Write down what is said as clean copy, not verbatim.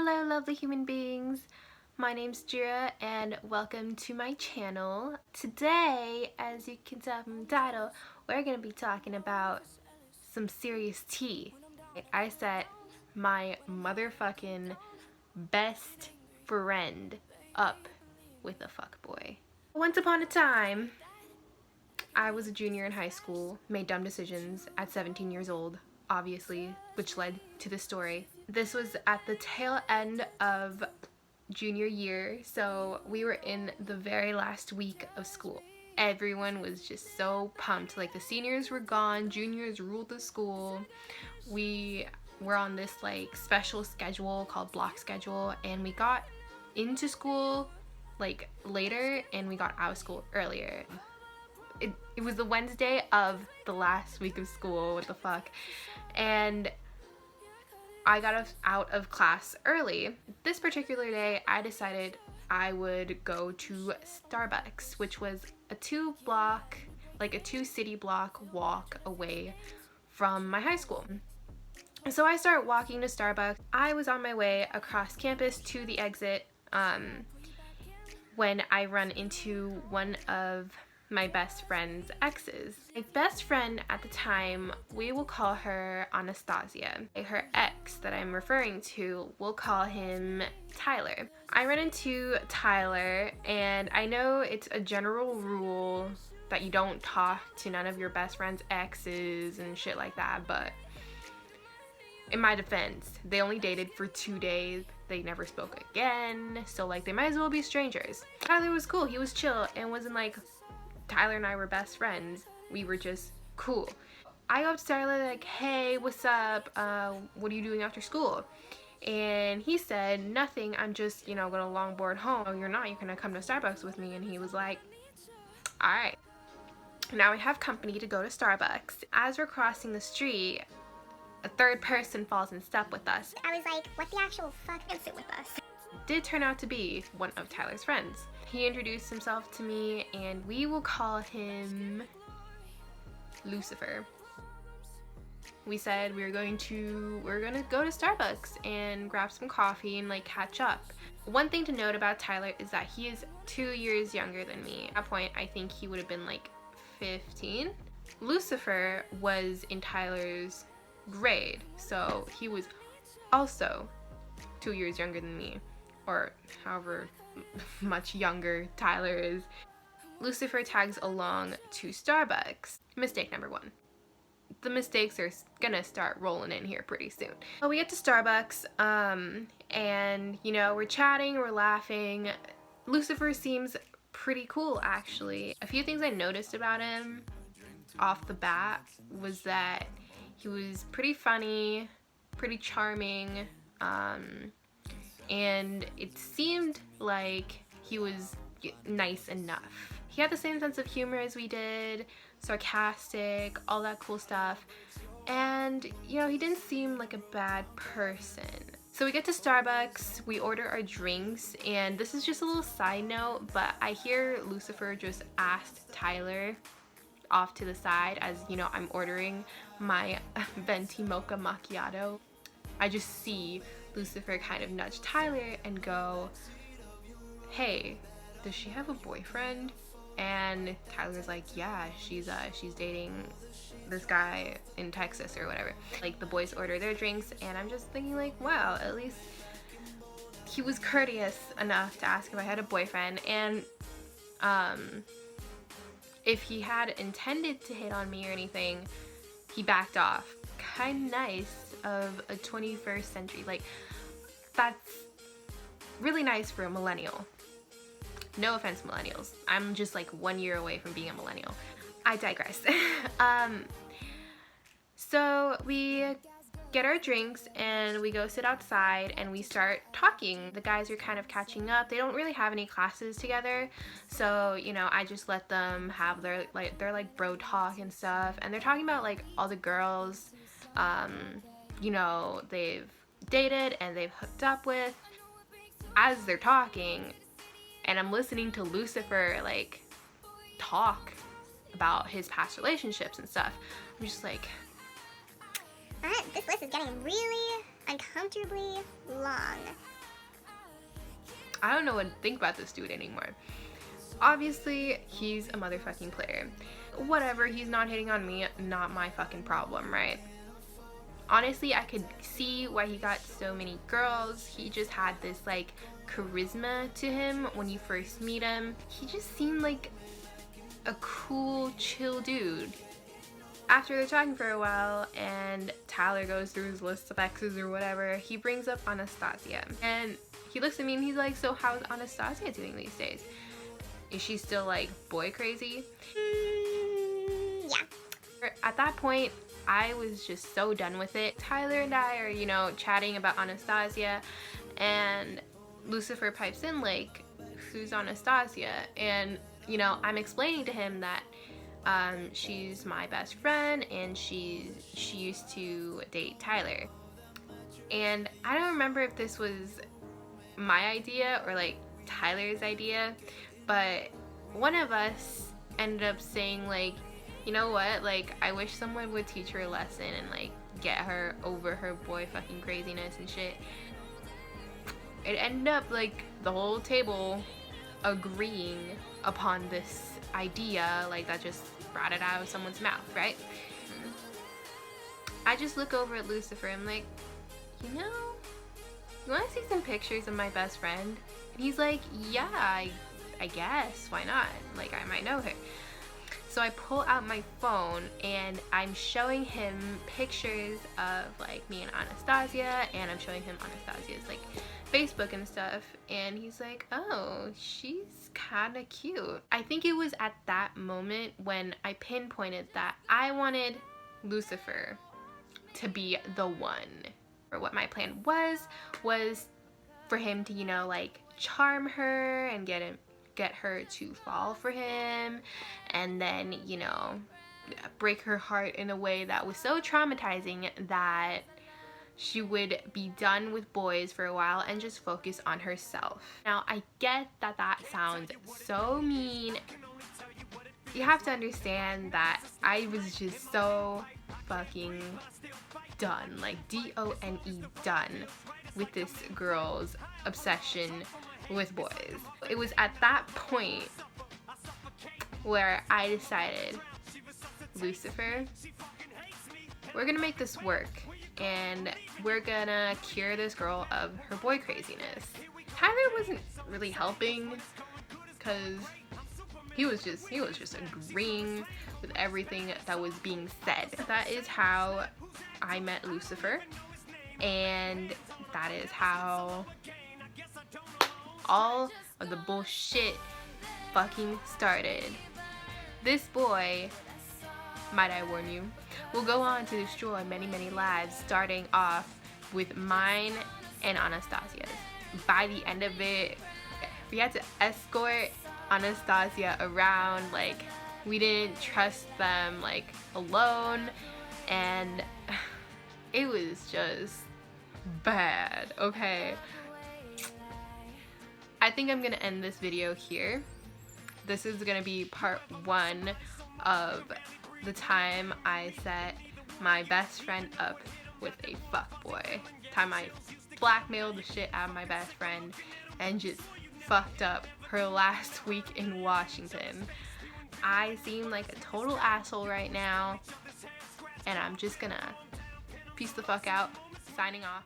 Hello lovely human beings, my name's Jira and welcome to my channel. Today, as you can tell from the title, we're going to be talking about some serious tea. I set my motherfucking best friend up with a fuckboy. Once upon a time, I was a junior in high school, made dumb decisions at 17 years old, obviously, which led to this story. This was at the tail end of junior year, so we were in the very last week of school. Everyone was just so pumped. Like, the seniors were gone, juniors ruled the school. We were on this like special schedule called block schedule, and we got into school like later and we got out of school earlier. It was the Wednesday of the last week of school, what the fuck, and I got out of class early. This particular day, I decided I would go to Starbucks, which was a two city block walk away from my high school. So I start walking to Starbucks. I was on my way across campus to the exit when I run into one of my best friend's exes. My best friend at the time, we will call her Anastasia. Her ex that I'm referring to, we'll call him Tyler. I run into Tyler, and I know it's a general rule that you don't talk to none of your best friend's exes and shit like that, but in my defense, they only dated for 2 days. They never spoke again, so like they might as well be strangers. Tyler was cool, he was chill, and wasn't like Tyler and I were best friends. We were just cool. I go up to Tyler like, hey, what's up? What are you doing after school? And he said, nothing, I'm just, gonna longboard home. Oh, you're not, you're gonna come to Starbucks with me. And he was like, alright. Now we have company to go to Starbucks. As we're crossing the street, a third person falls in step with us. I was like, what the actual fuck is it with us? Did turn out to be one of Tyler's friends. He introduced himself to me, and we will call him Lucifer. We said we were gonna go to Starbucks and grab some coffee and like catch up. One thing to note about Tyler is that he is 2 years younger than me. At that point, I think he would have been like 15. Lucifer was in Tyler's grade, so he was also 2 years younger than me, or however much younger Tyler is. Lucifer tags along to Starbucks. Mistake number one. The mistakes are gonna start rolling in here pretty soon. Well, we get to Starbucks, and we're chatting, we're laughing. Lucifer seems pretty cool, actually. A few things I noticed about him off the bat was that he was pretty funny, pretty charming, and it seemed like he was nice enough. He had the same sense of humor as we did, sarcastic, all that cool stuff, and he didn't seem like a bad person. So we get to Starbucks, we order our drinks, and this is just a little side note, but I hear Lucifer just asked Tyler off to the side as I'm ordering my venti mocha macchiato. I just see Lucifer kind of nudge Tyler and go, hey, does she have a boyfriend? And Tyler's like, yeah, she's dating this guy in Texas or whatever. Like, the boys order their drinks, and I'm just thinking like, wow, at least he was courteous enough to ask if I had a boyfriend. And if he had intended to hit on me or anything, he backed off. Kind of nice of a 21st century. Like, that's really nice for a millennial. No offense, millennials. I'm just like 1 year away from being a millennial. I digress. So we get our drinks and we go sit outside and we start talking. The guys are kind of catching up. They don't really have any classes together, so I just let them have their bro talk and stuff, and they're talking about like all the girls they've dated and they've hooked up with. As they're talking, and I'm listening to Lucifer like talk about his past relationships and stuff, I'm just like, this list is getting really uncomfortably long. I don't know what to think about this dude anymore. Obviously, he's a motherfucking player. Whatever, he's not hitting on me, not my fucking problem, right? Honestly, I could see why he got so many girls. He just had this like charisma to him when you first meet him. He just seemed like a cool, chill dude. After they're talking for a while and Tyler goes through his list of exes or whatever, he brings up Anastasia. And he looks at me and he's like, so how's Anastasia doing these days? Is she still like boy crazy? Yeah. At that point, I was just so done with it. Tyler and I are, you know, chatting about Anastasia, and Lucifer pipes in like, who's Anastasia? And, you know, I'm explaining to him that she's my best friend and she used to date Tyler. And I don't remember if this was my idea or like Tyler's idea, but one of us ended up saying like, you know what, like I wish someone would teach her a lesson and like get her over her boy fucking craziness and shit. It ended up like the whole table agreeing upon this idea, like that just brought it out of someone's mouth, right? I just look over at Lucifer and I'm like, you know, you want to see some pictures of my best friend? And he's like, yeah, I guess, why not? Like I might know her. So I pull out my phone and I'm showing him pictures of like me and Anastasia, and I'm showing him Anastasia's like Facebook and stuff, and he's like, oh, she's kind of cute. I think it was at that moment when I pinpointed that I wanted Lucifer to be the one. Or what my plan was for him to, you know, like charm her and get her to fall for him, and then, you know, break her heart in a way that was so traumatizing that she would be done with boys for a while and just focus on herself. Now, I get that that sounds so mean. You have to understand that I was just so fucking done, like D-O-N-E, done with this girl's obsession with boys. It was at that point where I decided, Lucifer, we're gonna make this work and we're gonna cure this girl of her boy craziness. Tyler wasn't really helping because he was just agreeing with everything that was being said. That is how I met Lucifer, and that is how all of the bullshit fucking started. This boy, might I warn you, will go on to destroy many, many lives, starting off with mine and Anastasia's. By the end of it, we had to escort Anastasia around, like we didn't trust them like alone, and it was just bad, okay? I think I'm gonna end this video here. This is gonna be part 1 of the time I set my best friend up with a fuckboy. Time I blackmailed the shit out of my best friend and just fucked up her last week in Washington. I seem like a total asshole right now, and I'm just gonna peace the fuck out. Signing off.